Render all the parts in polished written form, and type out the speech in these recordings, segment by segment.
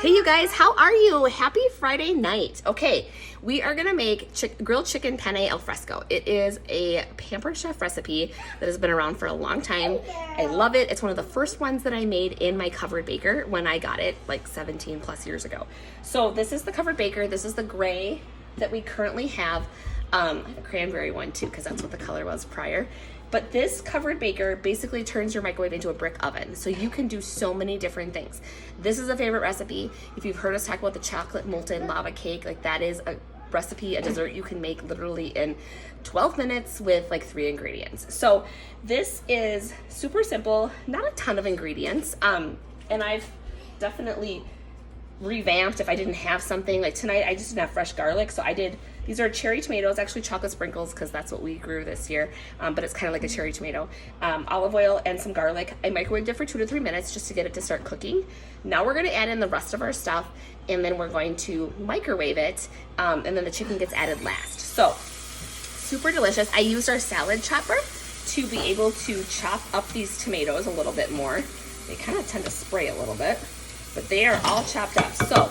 Hey you guys, how are you? Happy Friday night. Okay, we are gonna make grilled chicken penne Alfresco. It is a Pampered Chef recipe that has been around for a long time. I love it. It's one of the first ones that I made in my covered baker when I got it like 17 plus years ago. So this is the covered baker. This is the gray that we currently have. I have a cranberry one too because that's what the color was prior. But this covered baker basically turns your microwave into a brick oven. So you can do so many different things. This is a favorite recipe. If you've heard us talk about the chocolate molten lava cake, like that is a recipe, a dessert you can make literally in 12 minutes with like 3 ingredients. So this is super simple, not a ton of ingredients. And I've definitely revamped if I didn't have something. Like tonight I just didn't have fresh garlic, so I did, these are cherry tomatoes, actually chocolate sprinkles because that's what we grew this year, but it's kind of like a cherry tomato. Olive oil and some garlic. I microwaved it for 2 to 3 minutes just to get it to start cooking. Now we're going to add in the rest of our stuff, and then we're going to microwave it, and then the chicken gets added last. So super delicious. I used our salad chopper to be able to chop up these tomatoes a little bit more. They kind of tend to spray a little bit, but they are all chopped up. So,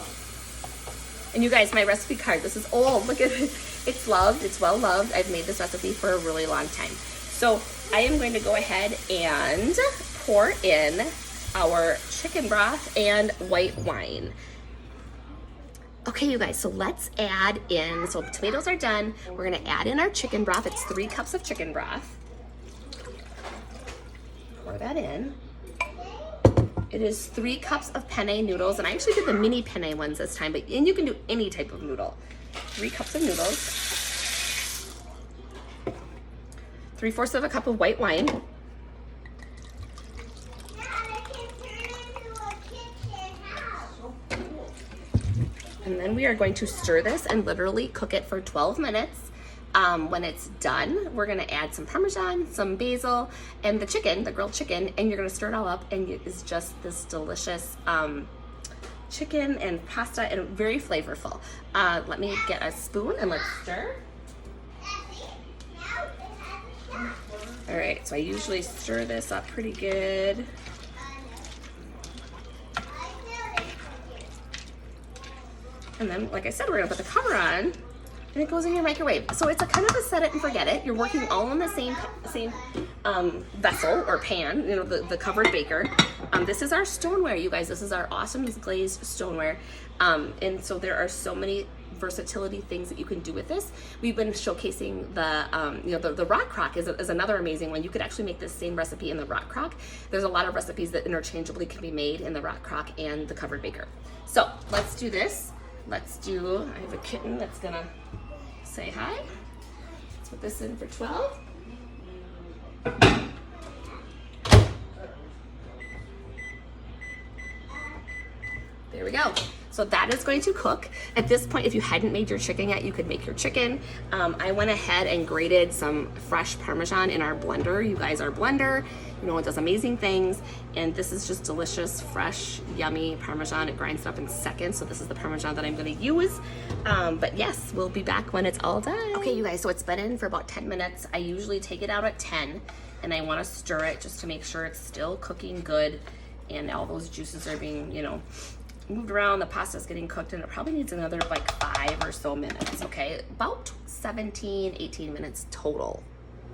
and you guys, my recipe card, this is old. Look at it. It's loved. It's well loved. I've made this recipe for a really long time. So I am going to go ahead and pour in our chicken broth and white wine. Okay, you guys, so let's add in, so the tomatoes are done. We're gonna add in our chicken broth. It's 3 cups of chicken broth. Pour that in. It is 3 cups of penne noodles, and I actually did the mini penne ones this time, and you can do any type of noodle. 3 cups of noodles. 3/4 of a cup of white wine. And then we are going to stir this and literally cook it for 12 minutes. When it's done, we're gonna add some Parmesan, some basil, and the chicken, the grilled chicken, and you're gonna stir it all up, and it's just this delicious chicken and pasta, and very flavorful. Let me get a spoon and let's stir. All right, so I usually stir this up pretty good. And then, like I said, we're gonna put the cover on, and it goes in your microwave. So it's a kind of a set it and forget it. You're working all in the same vessel or pan, you know, the covered baker. This is our stoneware, you guys. This is our awesome glazed stoneware. And so there are so many versatility things that you can do with this. We've been showcasing the rock crock is another amazing one. You could actually make this same recipe in the rock crock. There's a lot of recipes that interchangeably can be made in the rock crock and the covered baker. So let's do this. I have a kitten that's gonna say hi. Let's put this in for 12. There we go. So that is going to cook. At this point, if you hadn't made your chicken yet, you could make your chicken. I went ahead and grated some fresh Parmesan in our blender. You guys, our blender, you know, it does amazing things. And this is just delicious, fresh, yummy Parmesan. It grinds it up in seconds. So this is the Parmesan that I'm gonna use. But yes, we'll be back when it's all done. Okay, you guys, so it's been in for about 10 minutes. I usually take it out at 10, and I wanna stir it just to make sure it's still cooking good and all those juices are being, you know, moved around. The pasta's getting cooked, and it probably needs another like 5 or so minutes, okay? About 17, 18 minutes total.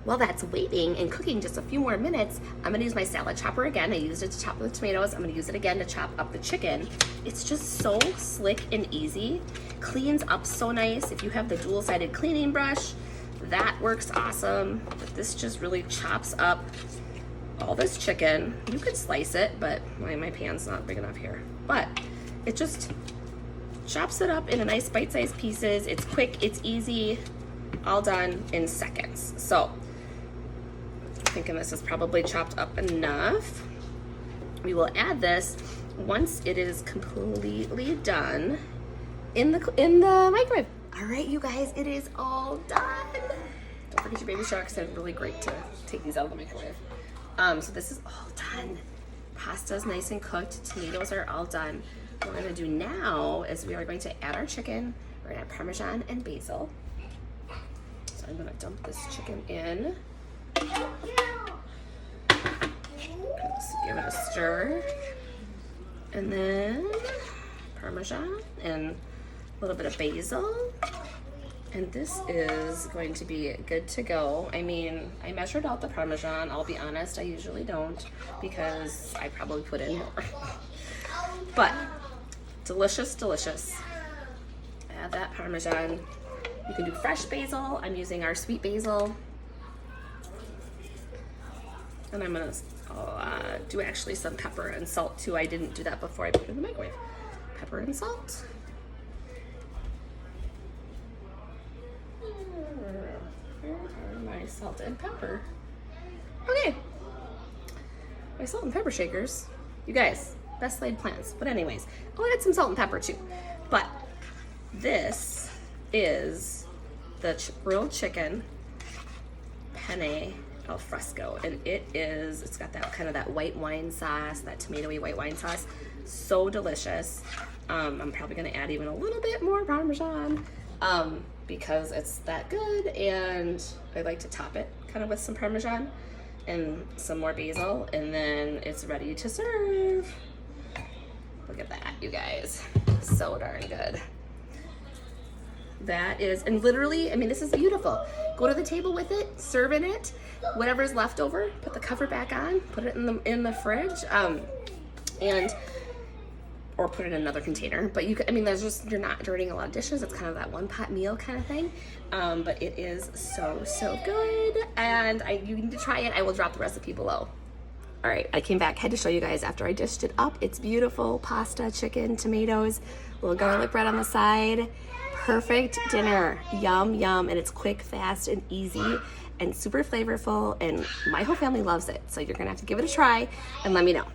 While that's waiting and cooking just a few more minutes, I'm gonna use my salad chopper again. I used it to chop the tomatoes. I'm gonna use it again to chop up the chicken. It's just so slick and easy. Cleans up so nice. If you have the dual-sided cleaning brush, that works awesome. But this just really chops up all this chicken. You could slice it, but my pan's not big enough here. But it just chops it up into nice bite-sized pieces. It's quick, it's easy, all done in seconds. So I'm thinking this is probably chopped up enough. We will add this once it is completely done in the microwave. All right, you guys, it is all done. Don't forget your baby sharks. They're really great to take these out of the microwave. So this is all done. Pasta's nice and cooked. Tomatoes are all done. What we're gonna do now is we are going to add our chicken. We're gonna add Parmesan and basil. So I'm gonna dump this chicken in. Give it a stir. And then Parmesan and a little bit of basil. And this is going to be good to go. I mean, I measured out the Parmesan. I'll be honest, I usually don't because I probably put in more. But delicious, delicious. Add that Parmesan. You can do fresh basil. I'm using our sweet basil. And I'm gonna do actually some pepper and salt too. I didn't do that before I put it in the microwave. Pepper and salt. My salt and pepper. Okay, my salt and pepper shakers. You guys, best laid plans. But anyways, I'll add some salt and pepper too. But this is the grilled chicken penne Alfresco, and it's got that kind of that white wine sauce, that tomatoey white wine sauce. So delicious. I'm probably gonna add even a little bit more Parmesan. Because it's that good, and I like to top it kind of with some Parmesan and some more basil, and then it's ready to serve. Look at that, you guys. So darn good. That is, and literally, I mean, this is beautiful. Go to the table with it, serve in it, whatever's left over, put the cover back on, put it in the fridge, or put it in another container. But you could, I mean, you're not dirtying a lot of dishes. It's kind of that one pot meal kind of thing. But it is so good. And you need to try it. I will drop the recipe below. All right, I came back, had to show you guys after I dished it up. It's beautiful. Pasta, chicken, tomatoes, little garlic bread on the side. Perfect dinner. Yum, yum. And it's quick, fast, and easy, and super flavorful. And my whole family loves it. So you're gonna have to give it a try and let me know.